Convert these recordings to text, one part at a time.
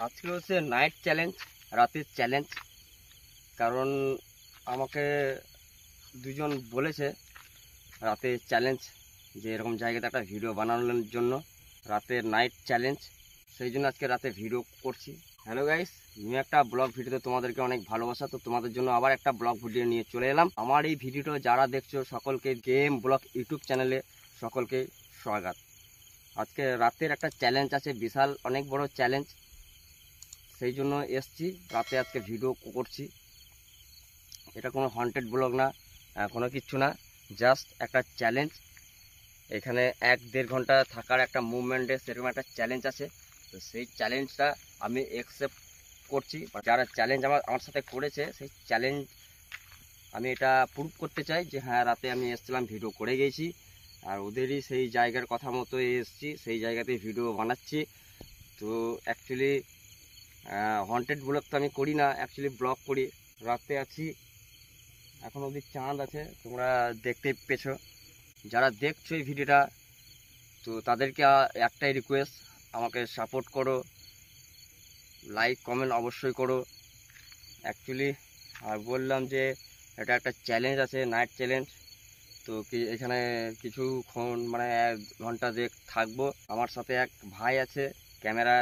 আজকে হচ্ছে night challenge, রাতের চ্যালেঞ্জ। কারণ আমাকে দুজন বলেছে রাতে চ্যালেঞ্জ, যে এরকম জায়গাতে একটা ভিডিও বানানোর জন্য, রাতের নাইট চ্যালেঞ্জ। সেই জন্য আজকে রাতে ভিডিও করছি। হ্যালো গাইস, নিউ একটা ব্লগ ভিডিওতে তোমাদেরকে অনেক ভালোবাসা। তো তোমাদের জন্য আবার একটা ব্লগ ভিডিও নিয়ে চলে এলাম। আমার এই ভিডিওটা যারা দেখছো সকলকে গেম ব্লগ ইউটিউব চ্যানেলে সকলকে স্বাগত। আজকে রাতের একটা চ্যালেঞ্জ আছে, বিশাল অনেক বড় চ্যালেঞ্জ। সেই জন্য এসছি রাতে, আজকে ভিডিও করছি। এটা কোনো হন্টেড ব্লগ না, কোনো কিচ্ছু না, জাস্ট একটা চ্যালেঞ্জ। এখানে 1-1.5 ঘন্টা থাকার একটা মুভমেন্টে সেরকম একটা চ্যালেঞ্জ আছে। তো সেই চ্যালেঞ্জটা আমি অ্যাকসেপ্ট করছি। যারা চ্যালেঞ্জ আমার সাথে করেছে, সেই চ্যালেঞ্জ আমি এটা প্রুভ করতে চাই যে হ্যাঁ, রাতে আমি এসেছিলাম, ভিডিও করে গেছি। আর ওদেরই সেই জায়গার কথা মতো এসেছি, সেই জায়গাতেই ভিডিও বানাচ্ছি। তো অ্যাকচুয়ালি হন্টেড ব্লগ তো আমি করি না, অ্যাকচুয়ালি ব্লগ করি। রাতে আছি, এখন অবধি চাঁদ আছে, তোমরা দেখতেই পেছো। যারা দেখছো এই ভিডিওটা, তো তাদেরকে একটাই রিকোয়েস্ট, আমাকে সাপোর্ট করো, লাইক কমেন্ট অবশ্যই করো। অ্যাকচুয়ালি আর বললাম যে এটা একটা চ্যালেঞ্জ আছে, নাইট চ্যালেঞ্জ। তো এখানে কিছুক্ষণ মানে 1 ঘন্টা থাকবো। আমার সাথে এক ভাই আছে, ক্যামেরা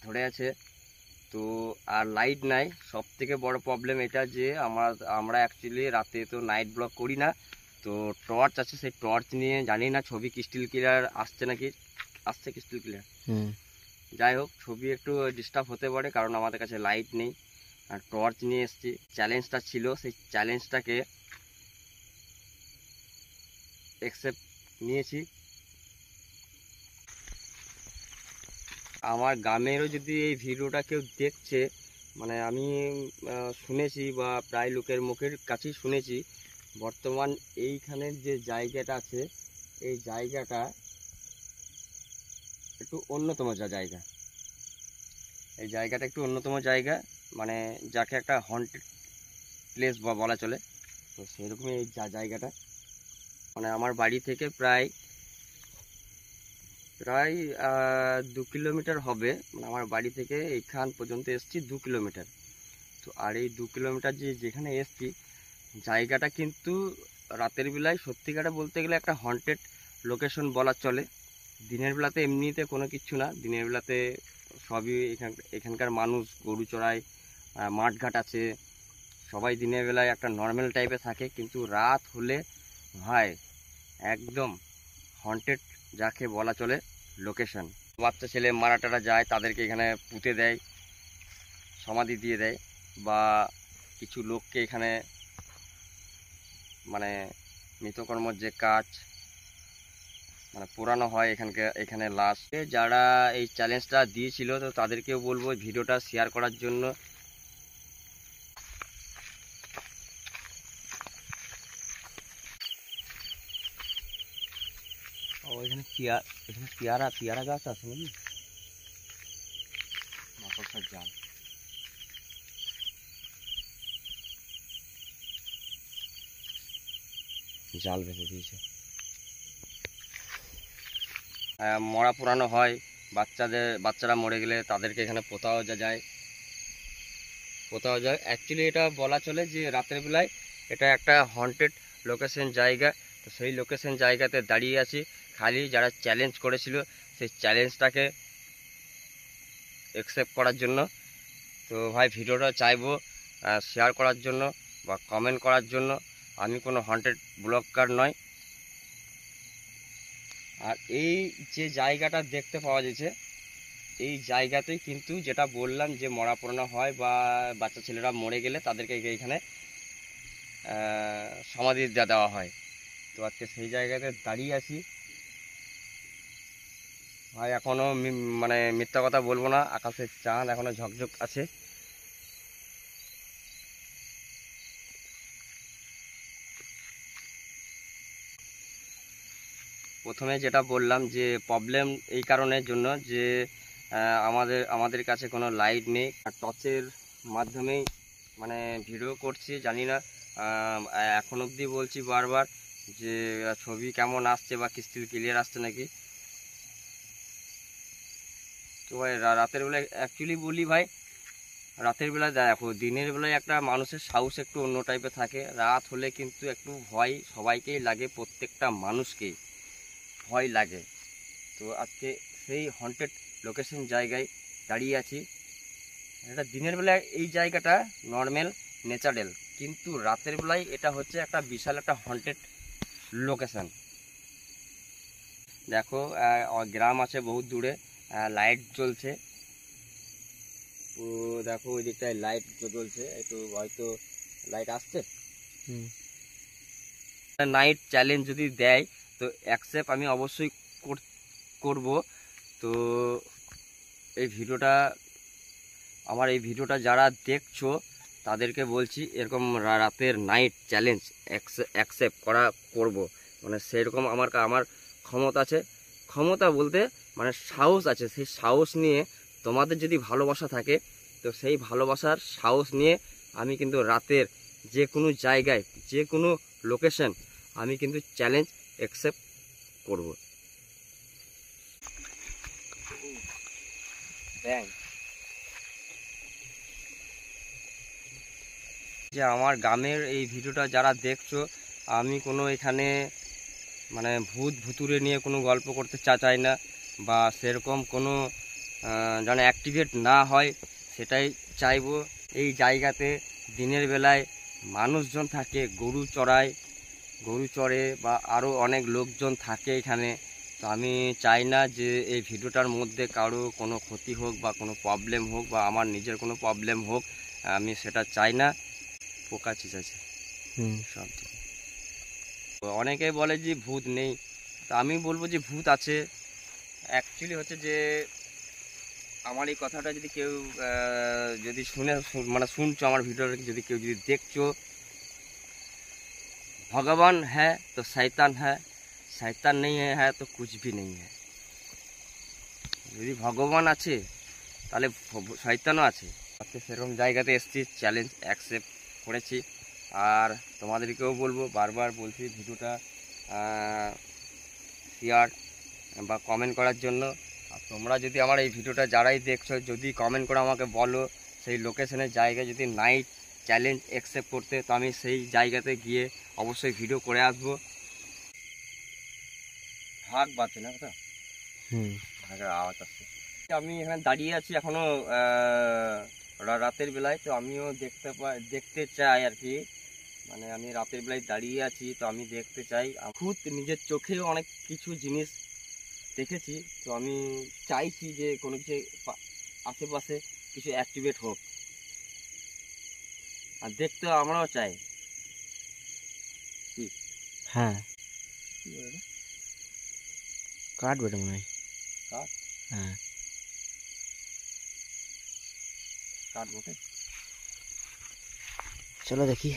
ধরে আছে। তো আর লাইট নাই। সব থেকে বড় প্রবলেম এটা যে আমরা অ্যাকচুয়ালি রাতে তো নাইট ব্লগ করি না। তো টর্চ আছে, সেই টর্চ নিয়ে জানি না ছবি ক্রিস্টাল ক্লিয়ার আসছে নাকি। আসছে ক্রিস্টাল ক্লিয়ার। যাই হোক, ছবি একটু ডিস্টার্ব হতে পারে, কারণ আমাদের কাছে লাইট নেই। আর টর্চ নিয়ে এসেছি। চ্যালেঞ্জটা ছিল, সেই চ্যালেঞ্জটাকে অ্যাকসেপ্ট নিয়েছি। আমার গ্রামেরও যদি এই ভিডিওটা কেউ দেখছে, মানে আমি শুনেছি বা প্রায় লোকের মুখের কাছেই শুনেছি, বর্তমান এইখানের যে জায়গাটা আছে, এই জায়গাটা একটু অন্যতম জায়গা। এই জায়গাটা একটু অন্যতম জায়গা, মানে যাকে একটা হন্টেড প্লেস বলা চলে। তো সেরকমই এই জায়গাটা, মানে আমার বাড়ি থেকে প্রায় 2 কিলোমিটার হবে। মানে আমার বাড়ি থেকে এইখান পর্যন্ত এসছি 2 কিলোমিটার। তো আর এই 2 কিলোমিটার যেখানে এসছি, জায়গাটা কিন্তু রাতের বেলায় সত্যিকারে বলতে গেলে একটা হন্টেড লোকেশন বলা চলে। দিনের বেলাতে এমনিতে কোনো কিছু না, দিনের বেলাতে সবই এখানকার মানুষ গরু চড়ায়, মাঠঘাট আছে, সবাই দিনের বেলায় একটা নর্মাল টাইপে থাকে। কিন্তু রাত হলে ভাই একদম হন্টেড যাকে বলা চলে লোকেশন। বাচ্চা ছেলে মারা টারা যায়, তাদেরকে এখানে পুঁতে দেয়, সমাধি দিয়ে দেয়, বা কিছু লোককে এখানে মানে মৃতকর্মর যে কাজ মানে পোড়ানো হয় এখানে লাশ। যারা এই চ্যালেঞ্জটা দিয়েছিল, তো তাদেরকেও বলবো ভিডিওটা শেয়ার করার জন্য। ও এখানে পেয়ারা গাছ আছে নাকি? মাকড়সার জাল। জাল বেঁধে দিয়েছে। মরা পোড়ানো হয়, বাচ্চারা মরে গেলে তাদেরকে এখানে পোতাও যায়। অ্যাকচুয়ালি এটা বলা চলে যে রাতের বেলায় এটা একটা হন্টেড লোকেশন জায়গা। তো সেই লোকেশন জায়গাতে দাঁড়িয়ে আছি, খালি যারা চ্যালেঞ্জ করেছিল সেই চ্যালেঞ্জটাকে অ্যাকসেপ্ট করার জন্য। তো ভাই ভিডিওটা চাইবো শেয়ার করার জন্য বা কমেন্ট করার জন্য। আমি কোনো হন্টেড ব্লগার নয়। আর এই যে জায়গাটা দেখতে পাওয়া যাচ্ছে, এই জায়গাতেই কিন্তু যেটা বললাম যে মরা পোড়ানো হয় বা বাচ্চা ছেলেরা মরে গেলে তাদেরকে এইখানে সমাধি দেওয়া হয়। তো আজকে সেই জায়গাতে দাঁড়িয়ে আছি ভাই। এখনো মানে মিথ্যা কথা বলবো না, আকাশের চাঁদ এখনো ঝকঝক আছে। প্রথমে যেটা বললাম যে প্রবলেম এই কারণের জন্য যে আমাদের কাছে কোনো লাইট নেই, আর টর্চের মাধ্যমেই মানে ভিডিও করছি। জানি না, এখন অবধি বলছি বারবার যে ছবি কেমন আসছে বা ক্রিস্টাল ক্লিয়ার আসছে নাকি। তো তো ভাই রাতের বেলায় অ্যাকচুয়ালি বলি ভাই, রাতের বেলা দেখো, দিনের বেলায় একটা মানুষের সাহস একটু অন্য টাইপের থাকে, রাত হলে কিন্তু একটু ভয় সবাইকেই লাগে, প্রত্যেকটা মানুষকেই ভয় লাগে। তো আজকে সেই হন্টেড লোকেশন জায়গায় দাঁড়িয়ে আছি। এটা দিনের বেলায় এই জায়গাটা নর্মাল ন্যাচারাল, কিন্তু রাতের বেলায় এটা হচ্ছে একটা বিশাল একটা হন্টেড লোকেশন। দেখো গ্রাম আছে বহুত দূরে, লাইট জ্বলছে। তো দেখো ওই দিকটায় লাইট জ্বলছে, একটু হয়তো লাইট আসছে। নাইট চ্যালেঞ্জ যদি দেয় তো অ্যাকসেপ্ট আমি অবশ্যই করব। তো এই ভিডিওটা, আমার এই ভিডিওটা যারা দেখছো তাদেরকে বলছি, এরকম রাতের নাইট চ্যালেঞ্জ অ্যাকসেপ্ট করব। মানে সেরকম আমার ক্ষমতা আছে, ক্ষমতা বলতে মানে সাহস আছে। সেই সাহস নিয়ে তোমাদের যদি ভালোবাসা থাকে তো সেই ভালোবাসার সাহস নিয়ে আমি কিন্তু রাতের যে কোনো জায়গায়, যে কোনো লোকেশন আমি কিন্তু চ্যালেঞ্জ অ্যাকসেপ্ট করব। যে আমার গ্রামের এই ভিডিওটা যারা দেখছো, আমি কোনো এখানে মানে ভুতুরে নিয়ে কোনো গল্প করতে চাই না, বা সেরকম কোনো যেন অ্যাক্টিভেট না হয় সেটাই চাইবো। এই জায়গাতে দিনের বেলায় মানুষজন থাকে, গরু চড়ে বা আরও অনেক লোকজন থাকে এখানে। তো আমি চাই না যে এই ভিডিওটার মধ্যে কারো কোনো ক্ষতি হোক বা কোনো প্রবলেম হোক বা আমার নিজের কোনো প্রবলেম হোক, আমি সেটা চাই না। পোকা চিচাছে সব ঠিক। তো অনেকেই বলে যে ভূত নেই, তো আমি বলবো যে ভূত আছে। অ্যাকচুয়ালি হচ্ছে যে আমার এই কথাটা যদি কেউ যদি মানে শুনছো আমার ভিডিওটা, যদি কেউ যদি দেখছো, भगवान है तो शैतान है, शैतान नहीं है तो कुछ भी नहीं है। যদি ভগবান আছে তাহলে শয়তানও আছে। আজকে সেরকম জায়গাতে এসেছি, চ্যালেঞ্জ অ্যাকসেপ্ট করেছি। আর তোমাদেরকেও বলবো, বারবার বলছি, ভিডিওটা শেয়ার বা কমেন্ট করার জন্য। আর তোমরা যদি আমার এই ভিডিওটা যারাই দেখছো, যদি কমেন্ট করে আমাকে বলো সেই লোকেশনের জায়গায় যদি নাইট চ্যালেঞ্জ অ্যাকসেপ্ট করতে, তো আমি সেই জায়গাতে গিয়ে অবশ্যই ভিডিও করে আসবো। ভাগ বাজছে না কথা, ভাগের আওয়াজ আসছে। আমি এখানে দাঁড়িয়ে আছি এখনো রাতের বেলায়। তো আমিও দেখতে চাই আর কি, মানে আমি রাতের বেলায় দাঁড়িয়ে আছি, তো আমি দেখতে চাই। খুদ নিজের চোখেও অনেক কিছু জিনিস দেখেছি। তো আমি চাইছি যে কোনো কিছু আশেপাশে কিছু অ্যাক্টিভেট হোক, আর দেখতে আমরাও চাই। কি হ্যাঁ, কাঠ বটে মনে হয়। কাঠ? হ্যাঁ, কাঠ বটে। চলো দেখি।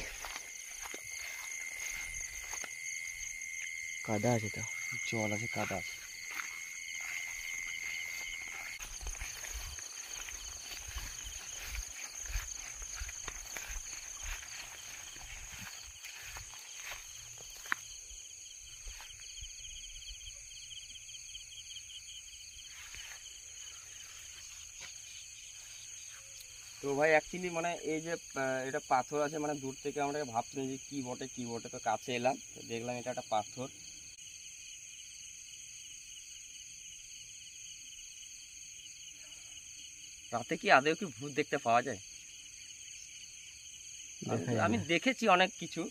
কাদা আছে তো, জল আছে, কাদা আছে। তো ভাই অ্যাকচুয়ালি মানে এই যে এটা পাথর আছে, মানে দূর থেকে আমরা ভাবছিলাম যে কি বটে, তো কাছে এলাম, তো দেখলাম এটা একটা পাথর। রাতে কি আদেও কি ভূত দেখতে পাওয়া যায়? আমি দেখেছি অনেক কিছু,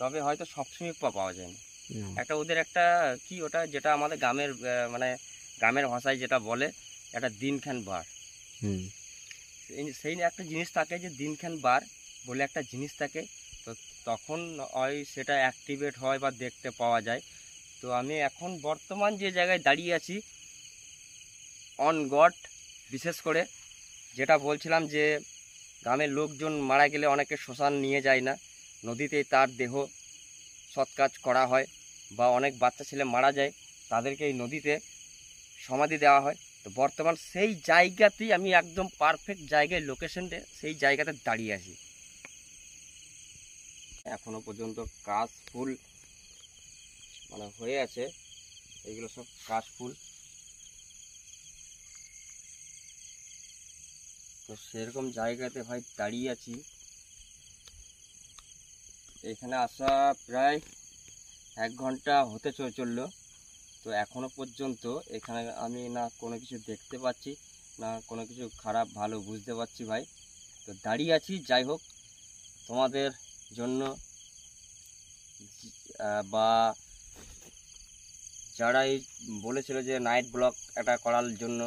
তবে হয়তো সবসময় পাওয়া যায় না। একটা ওদের একটা কি ওটা, যেটা আমাদের গ্রামের মানে গ্রামের ভাষায় যেটা বলে, একটা দিনখান বার, সেই একটা জিনিস থাকে যে দিনখান বার বলে একটা জিনিস থাকে। তো তখন ওই সেটা অ্যাক্টিভেট হয় বা দেখতে পাওয়া যায়। তো আমি এখন বর্তমান যে জায়গায় দাঁড়িয়ে আছি, অন গড, বিশেষ করে যেটা বলছিলাম যে গ্রামের লোকজন মারা গেলে অনেকে শ্মশান নিয়ে যায় না, নদীতেই তার দেহ সৎকাজ করা হয়, বা অনেক বাচ্চা ছেলে মারা যায় তাদেরকে এই নদীতে সমাধি দেওয়া হয়। তো বর্তমান সেই জায়গাতেই আমি একদম পারফেক্ট জায়গায়, লোকেশনটা সেই জায়গাতে দাঁড়িয়ে আছি। এখনো পর্যন্ত কাশ ফুল মানে হয়ে আছে, এগুলো সব কাশ ফুল। তো সেরকম জায়গাতে ভাই দাঁড়িয়ে আছি। এখানে আসা প্রায় 1 ঘন্টা হতে চললো। তো এখনো পর্যন্ত এখানে আমি না কোনো কিছু দেখতে পাচ্ছি, না কোনো কিছু খারাপ ভালো বুঝতে পারছি ভাই। তো দাঁড়িয়ে আছি, যাই হোক তোমাদের জন্য বা যারা এই বলেছিল যে নাইট ব্লগ একটা করার জন্য,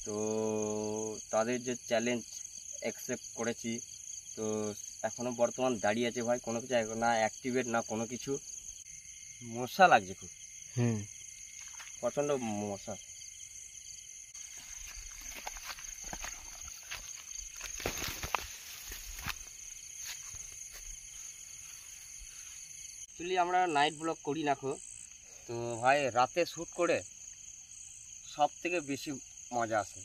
তো তাদের যে চ্যালেঞ্জ অ্যাকসেপ্ট করেছি। তো এখনও বর্তমান দাঁড়িয়ে আছে ভাই, কোনো কিছু না অ্যাক্টিভেট না কোনো কিছু। মশা লাগছে খুব, প্রচণ্ড মশা। অ্যাকচুয়ালি আমরা নাইট ব্লগ করি না খো, তো ভাই রাতে শ্যুট করে সব থেকে বেশি মজা আসে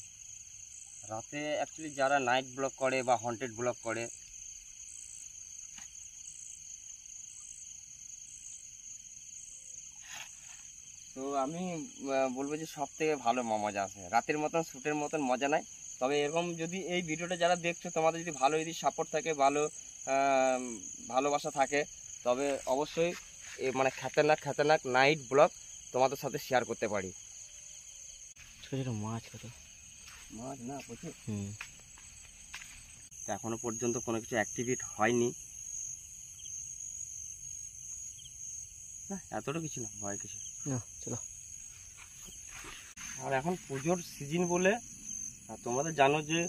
রাতে। অ্যাকচুয়ালি যারা নাইট ব্লগ করে বা হন্টেড ব্লগ করে, তো আমি বলবো যে সব থেকে ভালো মজা আসে রাতের মতন, শ্যুটের মতন মজা নাই। তবে এরকম যদি এই ভিডিওটা যারা দেখছো, তোমাদের যদি ভালো যদি সাপোর্ট থাকে, ভালো ভালোবাসা থাকে, তবে অবশ্যই মানে খাতারনাক নাইট ব্লগ তোমাদের সাথে শেয়ার করতে পারি। ছোট ছোট মাছ কত, মাছ না প্রচুর। এখনো পর্যন্ত কোনো কিছু অ্যাক্টিভিট হয়নি, না এতটা কিছু না, ভয় কিছু না। চলো। আর এখন পুজোর সিজন বলে, তোমাদের জানো যে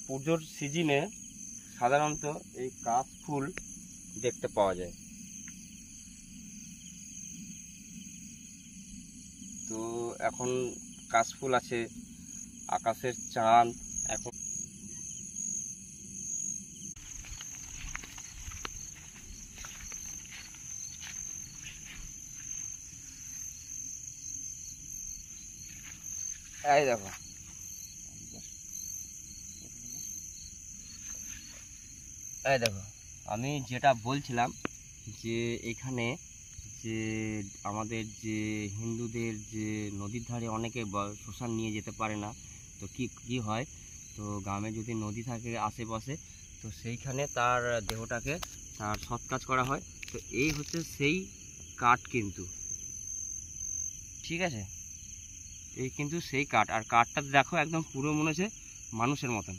পুজোর সিজনে সাধারণত এই কাশ ফুল দেখতে পাওয়া যায়। তো এখন কাশফুল আছে, আকাশের চাঁদ এখন এই দেখো। এই দেখো, আমি যেটা বলছিলাম যে এখানে যে আমাদের যে হিন্দুদের যে নদীর ধারে অনেকে শ্মশান নিয়ে যেতে পারে না, তো কি হয়, তো গ্রামে যদি নদী থাকে আশেপাশে, তো সেইখানে তার দেহটাকে তার সৎ কাজ করা হয়। তো এই হচ্ছে সেই কাঠ কিন্তু, ঠিক আছে, এই কিন্তু সেই কাঠ। আর কাঠটা দেখো একদম পুরো মনে হচ্ছে মানুষের মতন।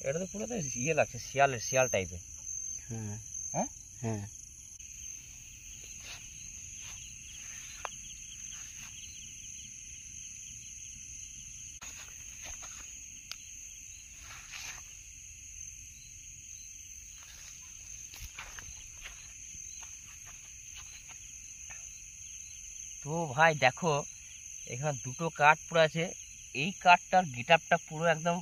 এটা তো পুরো তো ইয়ে লাগছে, শিয়াল টাইপের। হ্যাঁ হ্যাঁ হ্যাঁ। তো ভাই দেখো, এখানে দুটো কাঠ পুরো আছে। এই কাঠটার গেটআপটা পুরো একদম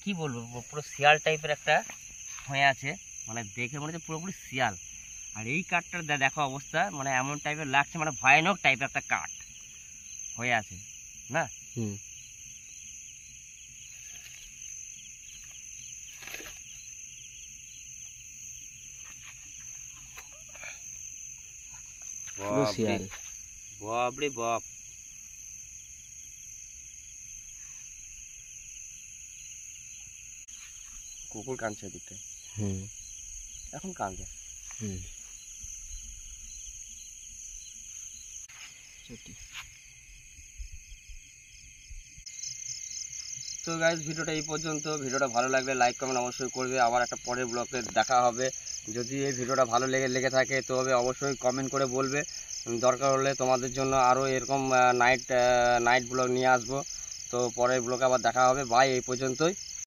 কি বলবো, পুরো শিয়াল টাইপের একটা হয়ে আছে, মানে দেখে মনে হচ্ছে পুরোপুরি শিয়াল। আর এই কাঠটার দেখো অবস্থা, মানে এমন টাইপের লাগছে, মানে ভয়ানক টাইপের একটা কাঠ হয়ে আছে না। শিয়াল। বাপ রে বাপ। কুকুর কাঁদছে ওদিকটায়, এখন কাঁদছে। তো গাইস, ভিডিওটা এই পর্যন্ত। ভিডিওটা ভালো লাগলে লাইক কমেন্ট অবশ্যই করবে। আবার একটা পরের ব্লগে দেখা হবে। যদি এই ভিডিওটা ভালো লেগে থাকে, তবে অবশ্যই কমেন্ট করে বলবে। দরকার হলে তোমাদের জন্য আরও এরকম নাইট ব্লগ নিয়ে আসবো। তো পরের ব্লগে আবার দেখা হবে। বাই, এই পর্যন্তই।